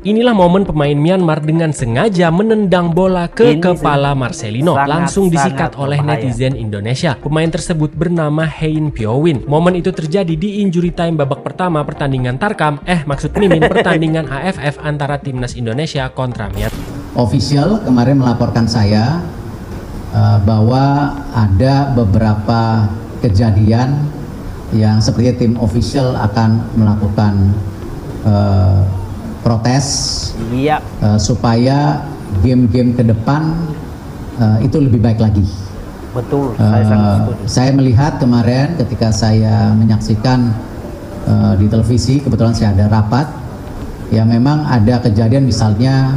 Inilah momen pemain Myanmar dengan sengaja menendang bola ke kepala Marcelino. Langsung disikat oleh netizen Indonesia. Pemain tersebut bernama Hein Pyo-win. Momen itu terjadi di injury time babak pertama pertandingan Tarkam, maksud Mimin, pertandingan AFF antara timnas Indonesia kontra Myanmar. Official kemarin melaporkan saya bahwa ada beberapa kejadian yang seperti tim official akan melakukan protes supaya game-game ke depan itu lebih baik lagi. Betul, saya sangat setuju. Saya melihat kemarin ketika saya menyaksikan di televisi, kebetulan saya ada rapat, ya memang ada kejadian misalnya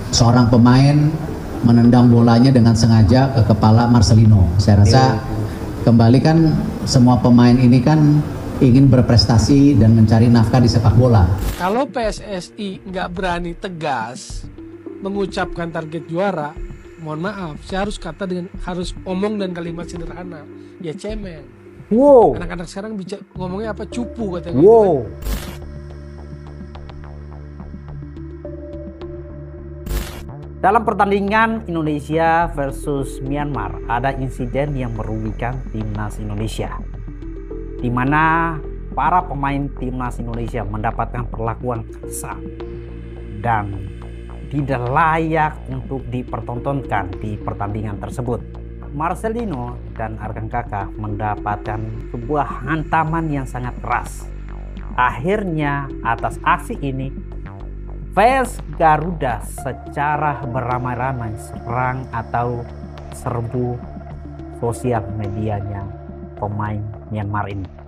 seorang pemain menendang bolanya dengan sengaja ke kepala Marcelino. Saya rasa kembali kan semua pemain ini kan ingin berprestasi dan mencari nafkah di sepak bola. Kalau PSSI nggak berani tegas mengucapkan target juara, mohon maaf, saya harus omong dan kalimat sederhana, ya cemen. Wow. Anak-anak sekarang ngomongnya apa, cupu katanya. Wow. Dalam pertandingan Indonesia versus Myanmar, ada insiden yang merugikan timnas Indonesia, di mana para pemain timnas Indonesia mendapatkan perlakuan kasar dan tidak layak untuk dipertontonkan di pertandingan tersebut. Marcelino dan Arkan Kakak mendapatkan sebuah hantaman yang sangat keras. Akhirnya atas aksi ini, fans Garuda secara beramai-ramai serang atau serbu sosial medianya pemain Myanmar ini.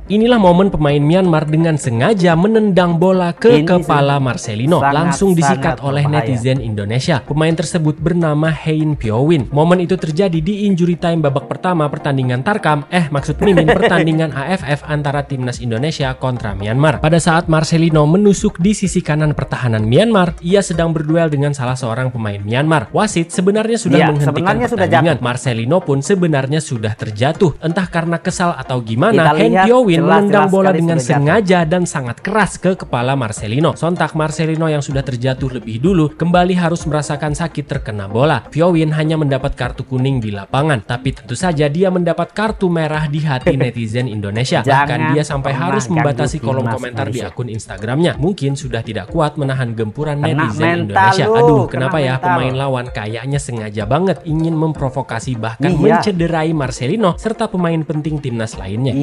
Inilah momen pemain Myanmar dengan sengaja menendang bola ke kepala Marcelino. Langsung disikat oleh netizen Indonesia. Pemain tersebut bernama Hein Pyo-win. Momen itu terjadi di injury time babak pertama pertandingan Tarkam, maksud Mimin, pertandingan AFF antara timnas Indonesia kontra Myanmar. Pada saat Marcelino menusuk di sisi kanan pertahanan Myanmar, ia sedang berduel dengan salah seorang pemain Myanmar. Wasit sebenarnya sudah menghentikan pertandingan. Marcelino pun sebenarnya sudah terjatuh. Entah karena kesal atau gimana, Hein Pyo-win menendang bola dengan sengaja dan sangat keras ke kepala Marcelino. Sontak Marcelino yang sudah terjatuh lebih dulu kembali harus merasakan sakit terkena bola. Pyo-win hanya mendapat kartu kuning di lapangan, tapi tentu saja dia mendapat kartu merah di hati netizen Indonesia. Bahkan dia sampai harus membatasi kolom komentar di akun Instagramnya. Mungkin sudah tidak kuat menahan gempuran netizen Indonesia. Aduh, kenapa ya pemain lawan kayaknya sengaja banget ingin memprovokasi bahkan mencederai Marcelino serta pemain penting timnas lainnya.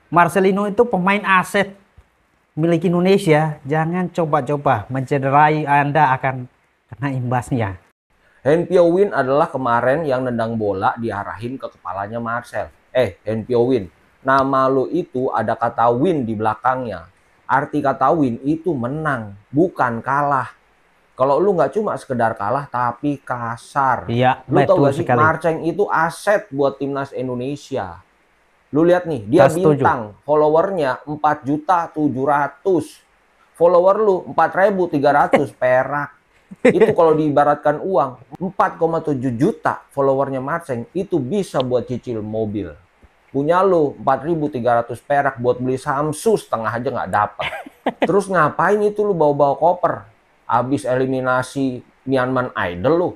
Marcelino itu pemain aset milik Indonesia. Jangan coba-coba mencederai, Anda akan kena imbasnya. Hein Pyo-win adalah kemarin yang nendang bola diarahin ke kepalanya Marcel. Hein Pyo-win, nama lo itu ada kata win di belakangnya. Arti kata win itu menang, bukan kalah. Kalau lu nggak cuma sekedar kalah tapi kasar. Iya, lu tau gak sih, Marceng itu aset buat timnas Indonesia. Lu lihat nih, dia bintang, followernya 4.700.000. Follower lu 4.300 perak. Itu kalau diibaratkan uang, 4,7 juta followernya Marceng itu bisa buat cicil mobil. Punya lu 4.300 perak buat beli Samsung setengah aja nggak dapat. Terus ngapain itu lu bawa-bawa koper? Abis eliminasi Myanmar Idol lu.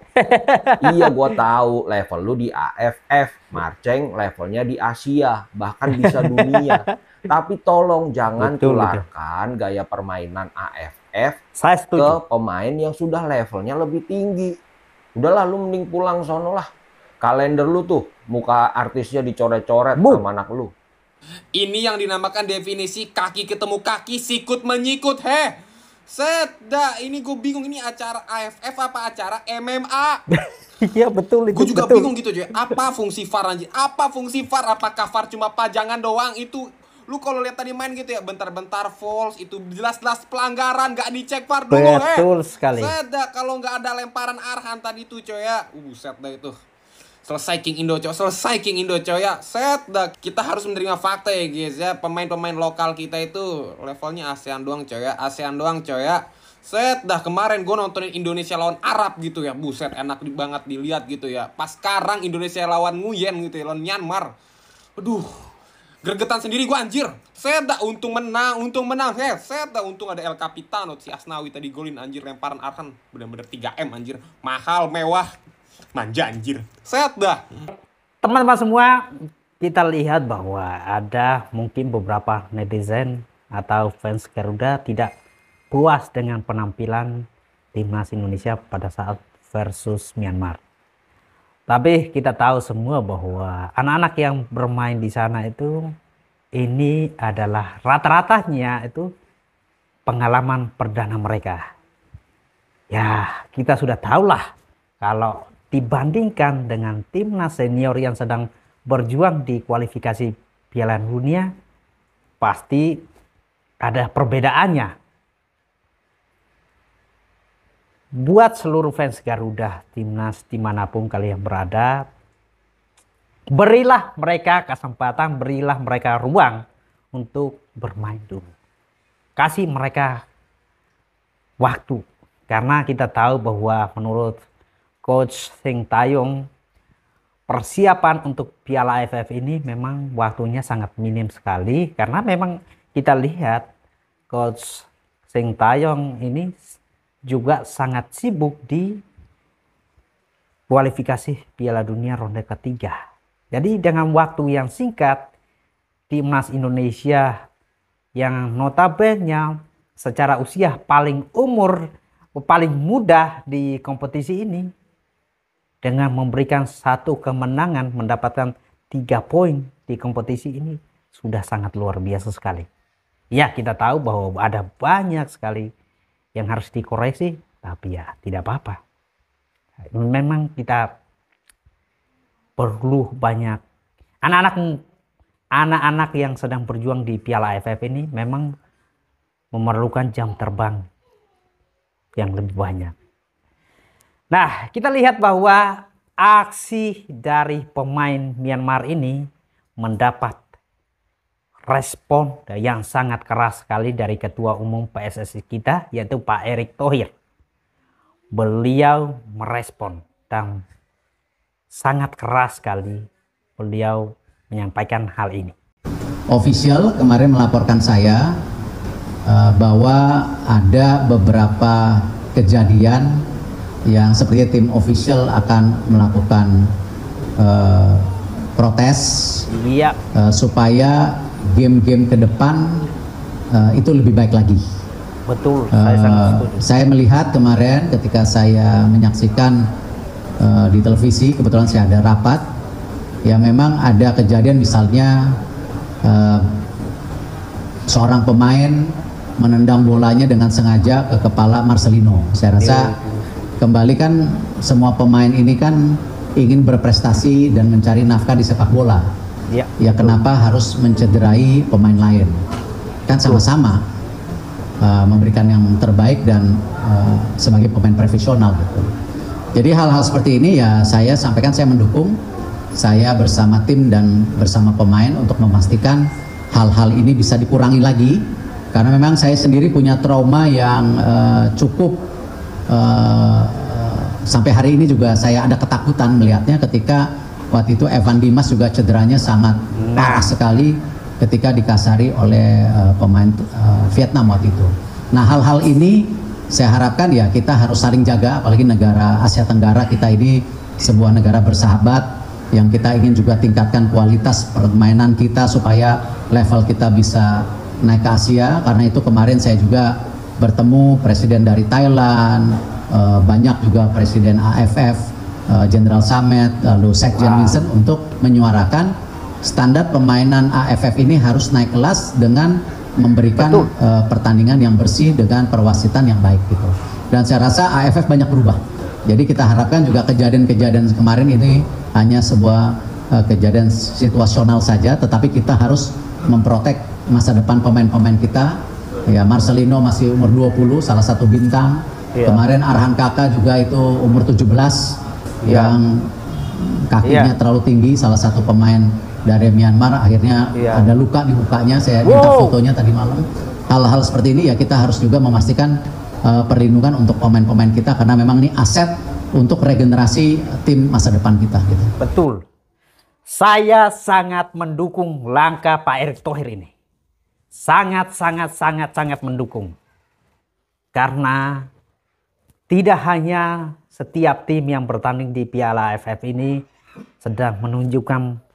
Iya, gua tahu level lu di AFF, Marceng levelnya di Asia, bahkan bisa dunia. Tapi tolong jangan tularkan gaya permainan AFF ke pemain yang sudah levelnya lebih tinggi. Udahlah, lu mending pulang sono lah. Kalender lu tuh, muka artisnya dicoret-coret sama anak lu. Ini yang dinamakan definisi kaki ketemu kaki, sikut menyikut, ini gue bingung, ini acara AFF apa acara MMA? Iya betul itu. Gue juga bingung gitu cuy. Apa fungsi VAR anjir? Apa fungsi VAR? Apakah VAR cuma pajangan doang? Itu lu kalau lihat tadi main gitu ya, bentar-bentar false, itu jelas-jelas pelanggaran, gak dicek VAR dulu. Betul sekali. Kalau nggak ada lemparan Arhan tadi tuh coy ya. Set dah itu. Selesai King Indo coy, ya. Set dah, kita harus menerima fakta ya guys ya. Pemain-pemain lokal kita itu levelnya ASEAN doang coy ya. Set dah, kemarin gue nontonin Indonesia lawan Arab gitu ya. Buset, enak banget dilihat gitu ya. Pas sekarang Indonesia lawan Nguyen gitu ya, lawan Myanmar. Aduh, gregetan sendiri gue anjir. Set dah untung menang. Set dah untung ada El Capitano si Asnawi tadi golin anjir, lemparan Arhan bener-bener 3M anjir. Mahal, mewah, manja anjir. Set dah. Teman-teman semua, kita lihat bahwa ada mungkin beberapa netizen atau fans Garuda tidak puas dengan penampilan timnas Indonesia pada saat versus Myanmar. Tapi kita tahu semua bahwa anak-anak yang bermain di sana itu ini adalah rata-ratanya itu pengalaman perdana mereka. Ya, kita sudah tahulah kalau dibandingkan dengan timnas senior yang sedang berjuang di kualifikasi Piala Dunia, pasti ada perbedaannya. Buat seluruh fans Garuda timnas dimanapun kalian berada, berilah mereka kesempatan, berilah mereka ruang untuk bermain dulu. Kasih mereka waktu, karena kita tahu bahwa menurut Coach Sintayong, persiapan untuk Piala AFF ini memang waktunya sangat minim sekali, karena memang kita lihat Coach Sintayong ini juga sangat sibuk di kualifikasi Piala Dunia ronde ketiga. Jadi dengan waktu yang singkat, timnas Indonesia yang notabene secara usia paling muda di kompetisi ini, dengan memberikan satu kemenangan, mendapatkan 3 poin di kompetisi ini sudah sangat luar biasa sekali. Ya, kita tahu bahwa ada banyak sekali yang harus dikoreksi, tapi ya tidak apa-apa. Memang kita perlu banyak anak-anak yang sedang berjuang di Piala AFF ini memang memerlukan jam terbang yang lebih banyak. Nah, kita lihat bahwa aksi dari pemain Myanmar ini mendapat respon yang sangat keras sekali dari Ketua Umum PSSI kita, yaitu Pak Erick Thohir. Beliau merespon dan sangat keras sekali beliau menyampaikan hal ini. Official kemarin melaporkan saya bahwa ada beberapa kejadian yang sepertinya tim official akan melakukan protes supaya game-game ke depan itu lebih baik lagi. Betul, saya sangat setuju. Saya melihat kemarin ketika saya menyaksikan di televisi, kebetulan saya ada rapat, ya memang ada kejadian misalnya seorang pemain menendang bolanya dengan sengaja ke kepala Marcelino. Saya rasa kembali kan semua pemain ini kan ingin berprestasi dan mencari nafkah di sepak bola. Ya kenapa harus mencederai pemain lain? Kan sama-sama memberikan yang terbaik dan sebagai pemain profesional gitu. Jadi hal-hal seperti ini ya saya sampaikan, saya mendukung. Saya bersama tim dan bersama pemain untuk memastikan hal-hal ini bisa dikurangi lagi. Karena memang saya sendiri punya trauma yang cukup sampai hari ini juga saya ada ketakutan melihatnya ketika waktu itu Evan Dimas juga cederanya sangat parah sekali ketika dikasari oleh pemain Vietnam waktu itu. Nah, hal-hal ini saya harapkan ya kita harus saling jaga, apalagi negara Asia Tenggara kita ini sebuah negara bersahabat yang kita ingin juga tingkatkan kualitas permainan kita supaya level kita bisa naik ke Asia. Karena itu kemarin saya juga bertemu presiden dari Thailand, banyak juga presiden AFF, General Samet, lalu Sekjen Vincent untuk menyuarakan standar permainan AFF ini harus naik kelas dengan memberikan pertandingan yang bersih dengan perwasitan yang baik gitu. Dan saya rasa AFF banyak berubah. Jadi kita harapkan juga kejadian-kejadian kemarin ini hanya sebuah kejadian situasional saja, tetapi kita harus memprotek masa depan pemain-pemain kita. Ya, Marcelino masih umur 20, salah satu bintang. Kemarin Arhan Kakak juga itu umur 17 yang kakinya terlalu tinggi, salah satu pemain dari Myanmar akhirnya ada luka di mukanya. Saya minta fotonya tadi malam. Hal-hal seperti ini ya kita harus juga memastikan perlindungan untuk pemain-pemain kita karena memang ini aset untuk regenerasi tim masa depan kita gitu. Betul. Saya sangat mendukung langkah Pak Erick Thohir ini. sangat mendukung. Karena tidak hanya setiap tim yang bertanding di Piala AFF ini sedang menunjukkan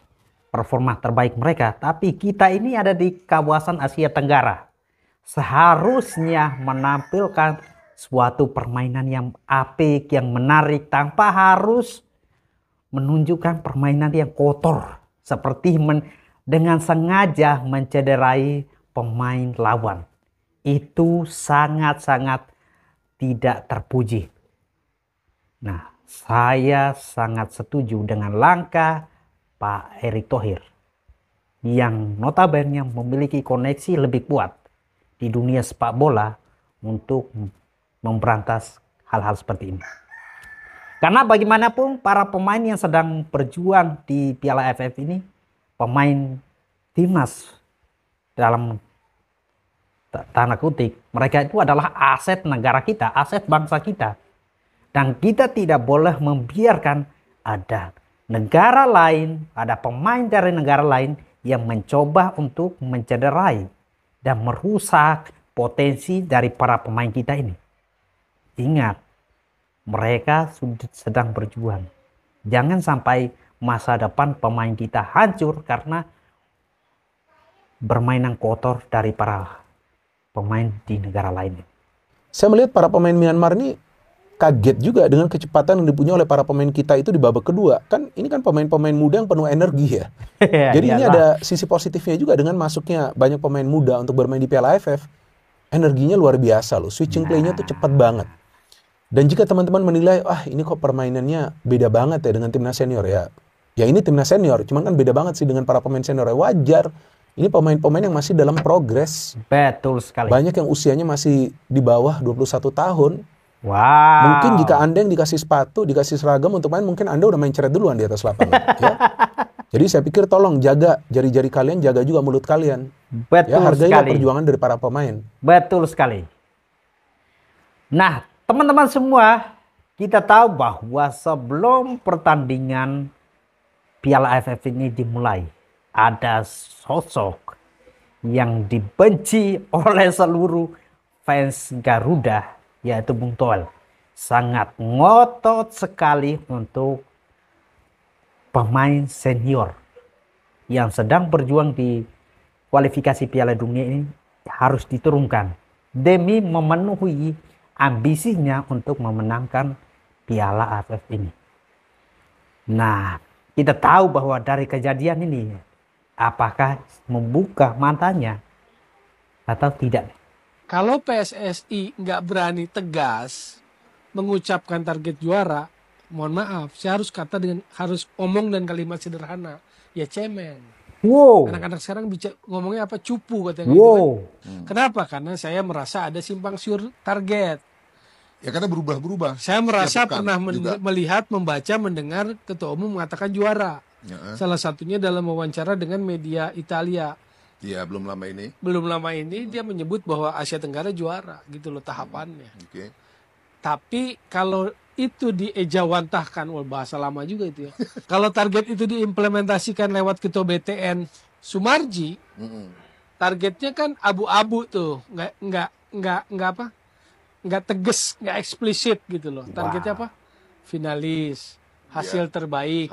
performa terbaik mereka, tapi kita ini ada di kawasan Asia Tenggara. Seharusnya menampilkan suatu permainan yang apik, yang menarik, tanpa harus menunjukkan permainan yang kotor. Seperti dengan sengaja mencederai pemain lawan. Itu sangat-sangat tidak terpuji. Nah, saya sangat setuju dengan langkah Pak Erick Thohir yang notabene memiliki koneksi lebih kuat di dunia sepak bola untuk memberantas hal-hal seperti ini. Karena bagaimanapun para pemain yang sedang berjuang di Piala AFF ini, pemain timnas dalam tanda kutip, mereka itu adalah aset negara kita, aset bangsa kita. Dan kita tidak boleh membiarkan ada negara lain, ada pemain dari negara lain yang mencoba untuk mencederai dan merusak potensi dari para pemain kita ini. Ingat, mereka sedang berjuang. Jangan sampai masa depan pemain kita hancur karena bermainan kotor dari para pemain di negara lain. Saya melihat para pemain Myanmar ini kaget juga dengan kecepatan yang dipunyai oleh para pemain kita itu di babak kedua. Kan ini kan pemain-pemain muda yang penuh energi ya. Jadi ini ada sisi positifnya juga dengan masuknya banyak pemain muda untuk bermain di Piala AFF. Energinya luar biasa loh. Switching play-nya tuh cepat banget. Dan jika teman-teman menilai, ini kok permainannya beda banget ya dengan timnas senior ya. Ya ini timnas senior, cuman kan beda banget sih dengan para pemain senior. Wajar. Ini pemain-pemain yang masih dalam progres. Betul sekali. Banyak yang usianya masih di bawah 21 tahun. Wow. Mungkin jika Anda yang dikasih sepatu, dikasih seragam untuk main, mungkin Anda udah main ceret duluan di atas lapangan. Ya. Jadi saya pikir tolong jaga jari-jari kalian, jaga juga mulut kalian. Betul ya, hargailah sekali. perjuangan dari para pemain. Betul sekali. Nah, teman-teman semua, kita tahu bahwa sebelum pertandingan Piala AFF ini dimulai, ada sosok yang dibenci oleh seluruh fans Garuda, yaitu Bung Toel. Sangat ngotot sekali untuk pemain senior yang sedang berjuang di kualifikasi Piala Dunia ini harus diturunkan demi memenuhi ambisinya untuk memenangkan Piala AFF ini. Nah, kita tahu bahwa dari kejadian ini, apakah membuka matanya atau tidak? Kalau PSSI nggak berani tegas mengucapkan target juara, mohon maaf, saya harus harus omong dan kalimat sederhana, ya cemen. Wow. Anak-anak sekarang ngomongnya apa? Cupu katanya. Wow. Gitu kan. Kenapa? Karena saya merasa ada simpang siur target. Ya karena berubah-berubah. Saya merasa pernah melihat, membaca, mendengar ketua umum mengatakan juara. Ya. Salah satunya dalam wawancara dengan media Italia. Iya, belum lama ini. Belum lama ini dia menyebut bahwa Asia Tenggara juara, gitu loh tahapannya. Oke. Tapi kalau itu diejawantahkan, bahasa lama juga itu ya. Kalau target itu diimplementasikan lewat ketua BTN Sumarji, targetnya kan abu-abu tuh, nggak tegas, nggak eksplisit gitu loh. Targetnya apa? Finalis, hasil terbaik.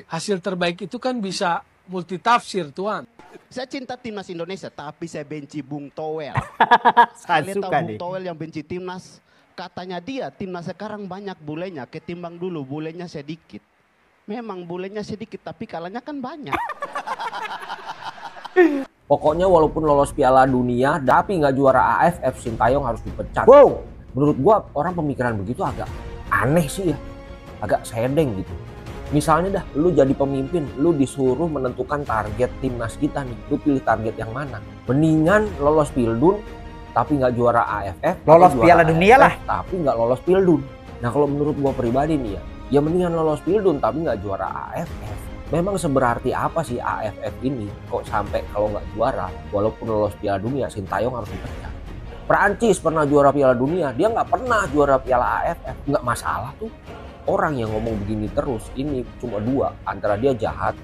Hasil terbaik itu kan bisa multitafsir, Tuan. Saya cinta timnas Indonesia, tapi saya benci Bung Toel. Saya suka tahu Bung Toel yang benci timnas. Katanya dia timnas sekarang banyak bulenya, ketimbang dulu bulenya sedikit. Memang bulenya sedikit, tapi kalahnya kan banyak. Pokoknya walaupun lolos Piala Dunia, tapi nggak juara AFF, Sintayong harus dipecat. Wow. Menurut gua orang pemikiran begitu agak aneh sih ya, agak sedeng gitu. Misalnya dah, lu jadi pemimpin, lu disuruh menentukan target timnas kita nih. Lu pilih target yang mana? Mendingan lolos Pildun, tapi nggak juara AFF. Lolos Piala Dunia lah. Tapi nggak lolos Pildun. Nah kalau menurut gua pribadi nih ya mendingan lolos Pildun, tapi nggak juara AFF. Memang seberarti apa sih AFF ini? Kok sampai kalau nggak juara, walaupun lolos Piala Dunia, Sintayong harus dipecat. Perancis pernah juara Piala Dunia, dia nggak pernah juara Piala AFF. Nggak masalah tuh. orang yang ngomong begini terus ini cuma dua, antara dia jahat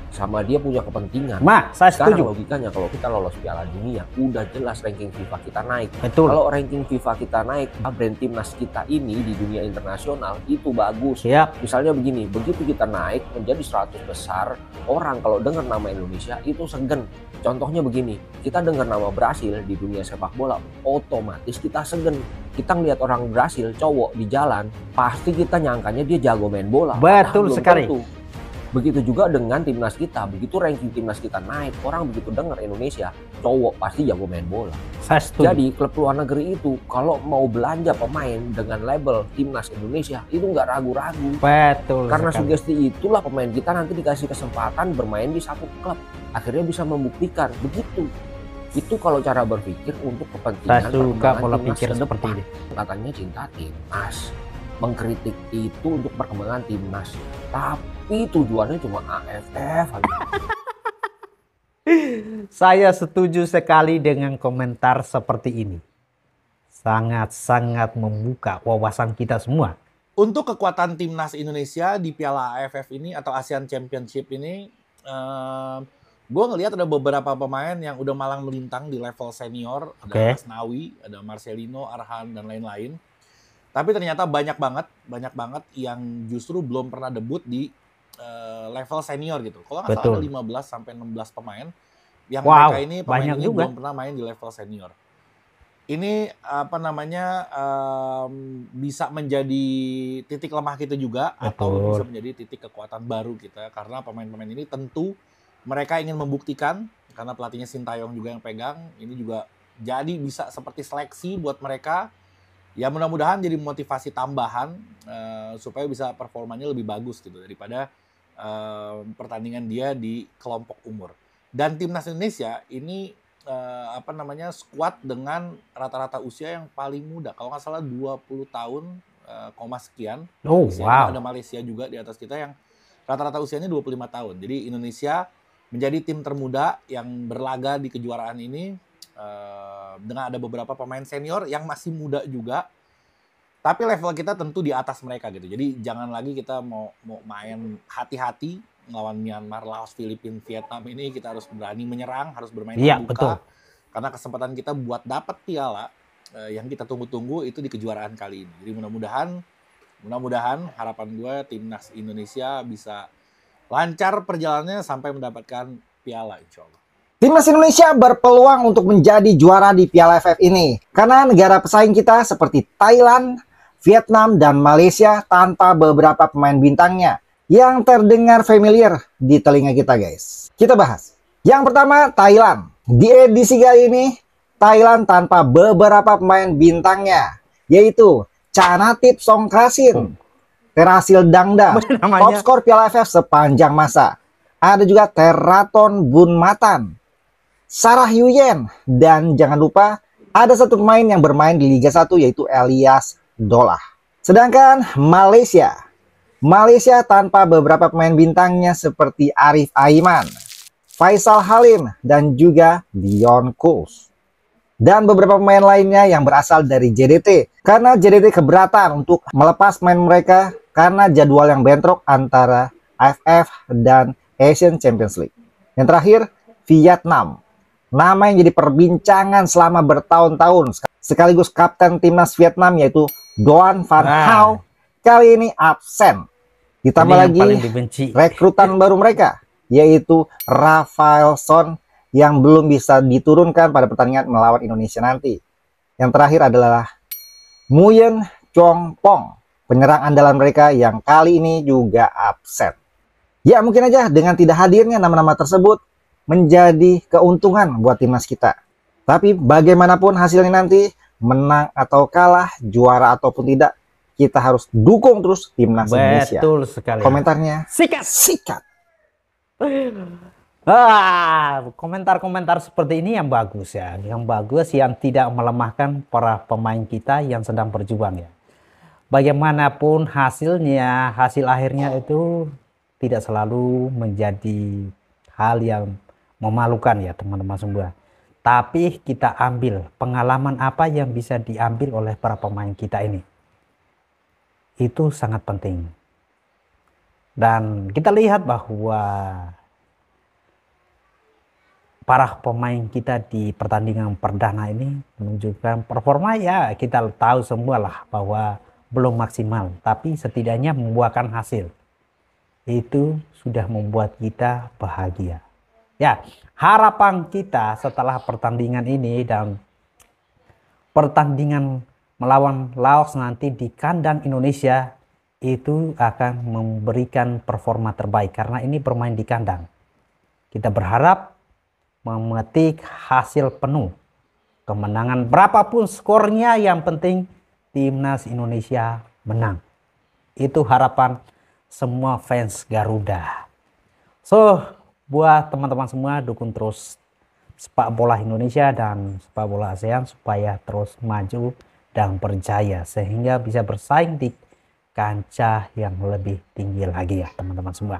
sama dia punya kepentingan. Saya sekarang setuju. logikanya kalau kita lolos Piala Dunia udah jelas ranking FIFA kita naik. Betul. Kalau ranking FIFA kita naik, brand timnas kita ini di dunia internasional itu bagus. Misalnya begini, begitu kita naik menjadi 100 besar, orang kalau dengar nama Indonesia itu segan. Contohnya begini, kita dengar nama Brasil di dunia sepak bola, otomatis kita segan. Kita ngeliat orang Brasil cowok di jalan, pasti kita nyangkanya dia jago main bola. Betul sekali. Tentu. Begitu juga dengan timnas kita, begitu ranking timnas kita naik, orang begitu dengar Indonesia, cowok pasti jago main bola. Jadi klub luar negeri itu kalau mau belanja pemain dengan label timnas Indonesia itu nggak ragu-ragu. Betul. Karena sugesti itulah pemain kita nanti dikasih kesempatan bermain di satu klub, akhirnya bisa membuktikan begitu. Itu kalau cara berpikir untuk kepentingan pola pikir seperti ini. Katanya cinta timnas, mengkritik itu untuk perkembangan timnas, tapi tujuannya cuma AFF aja. Saya setuju sekali dengan komentar seperti ini. Sangat-sangat membuka wawasan kita semua. Untuk kekuatan timnas Indonesia di Piala AFF ini atau ASEAN Championship ini, gue ngelihat ada beberapa pemain yang udah malang melintang di level senior. Ada Asnawi, ada Marcelino, Arhan, dan lain-lain. Tapi ternyata banyak banget yang justru belum pernah debut di level senior gitu. Kalau nggak salah ada 15 sampai 16 pemain yang mereka ini pemain ini belum pernah main di level senior. Ini bisa menjadi titik lemah kita juga atau bisa menjadi titik kekuatan baru kita karena pemain-pemain ini tentu mereka ingin membuktikan karena pelatihnya Sintayong juga yang pegang. Ini juga jadi bisa seperti seleksi buat mereka. Ya mudah-mudahan jadi motivasi tambahan supaya bisa performanya lebih bagus gitu daripada pertandingan dia di kelompok umur. Dan timnas Indonesia ini skuad dengan rata-rata usia yang paling muda. Kalau nggak salah 20 tahun, sekian. Ada Malaysia juga di atas kita yang rata-rata usianya 25 tahun. Jadi Indonesia menjadi tim termuda yang berlaga di kejuaraan ini dengan ada beberapa pemain senior yang masih muda juga. Tapi level kita tentu di atas mereka gitu. Jadi jangan lagi kita mau main hati-hati melawan Myanmar, Laos, Filipina, Vietnam ini kita harus berani menyerang, harus bermain terbuka. Karena kesempatan kita buat dapat piala yang kita tunggu-tunggu itu di kejuaraan kali ini. Jadi mudah-mudahan harapan gue timnas Indonesia bisa lancar perjalanannya sampai mendapatkan piala insya Allah. Timnas Indonesia berpeluang untuk menjadi juara di Piala AFF ini. Karena negara pesaing kita seperti Thailand, Vietnam, dan Malaysia tanpa beberapa pemain bintangnya yang terdengar familiar di telinga kita guys. Kita bahas. Yang pertama Thailand. Di edisi kali ini Thailand tanpa beberapa pemain bintangnya, yaitu Chanatip Songkrasin, Terasil Dangda, top skor Piala AFF sepanjang masa. Ada juga Teraton Bunmatan, Sarah Yuyen, dan jangan lupa ada satu pemain yang bermain di Liga 1 yaitu Elias Dolah. Sedangkan Malaysia tanpa beberapa pemain bintangnya seperti Arif Aiman, Faisal Halim, dan juga Dion Kuls. Dan beberapa pemain lainnya yang berasal dari JDT. Karena JDT keberatan untuk melepas pemain mereka karena jadwal yang bentrok antara AFF dan Asian Champions League. Yang terakhir, Vietnam. Nama yang jadi perbincangan selama bertahun-tahun. Sekaligus kapten timnas Vietnam yaitu Doan Van Hao. Kali ini absen. Ditambah lagi rekrutan baru mereka yaitu Rafael Son yang belum bisa diturunkan pada pertandingan melawan Indonesia nanti. Yang terakhir adalah Nguyen Chong Pong, penyerang andalan mereka yang kali ini juga absen. Ya mungkin aja dengan tidak hadirnya nama-nama tersebut menjadi keuntungan buat timnas kita. Tapi bagaimanapun hasilnya nanti, menang atau kalah, juara ataupun tidak, kita harus dukung terus timnas Indonesia. Betul sekali. Komentarnya sikat. Komentar-komentar seperti ini yang bagus ya, yang bagus, yang tidak melemahkan para pemain kita yang sedang berjuang ya. Bagaimanapun hasilnya, hasil akhirnya itu tidak selalu menjadi hal yang memalukan ya teman-teman semua. Tapi kita ambil pengalaman apa yang bisa diambil oleh para pemain kita ini. itu sangat penting. Dan kita lihat bahwa para pemain kita di pertandingan perdana ini menunjukkan performa, ya kita tahu semua lah bahwa belum maksimal, tapi setidaknya membuahkan hasil. Itu sudah membuat kita bahagia. Ya, harapan kita setelah pertandingan ini dan pertandingan melawan Laos nanti di kandang Indonesia itu akan memberikan performa terbaik karena ini bermain di kandang. Kita berharap memetik hasil penuh. Kemenangan berapapun skornya, yang penting timnas Indonesia menang. Itu harapan semua fans Garuda. So, buat teman-teman semua, dukung terus sepak bola Indonesia dan sepak bola ASEAN supaya terus maju dan berjaya sehingga bisa bersaing di kancah yang lebih tinggi lagi ya teman-teman semua.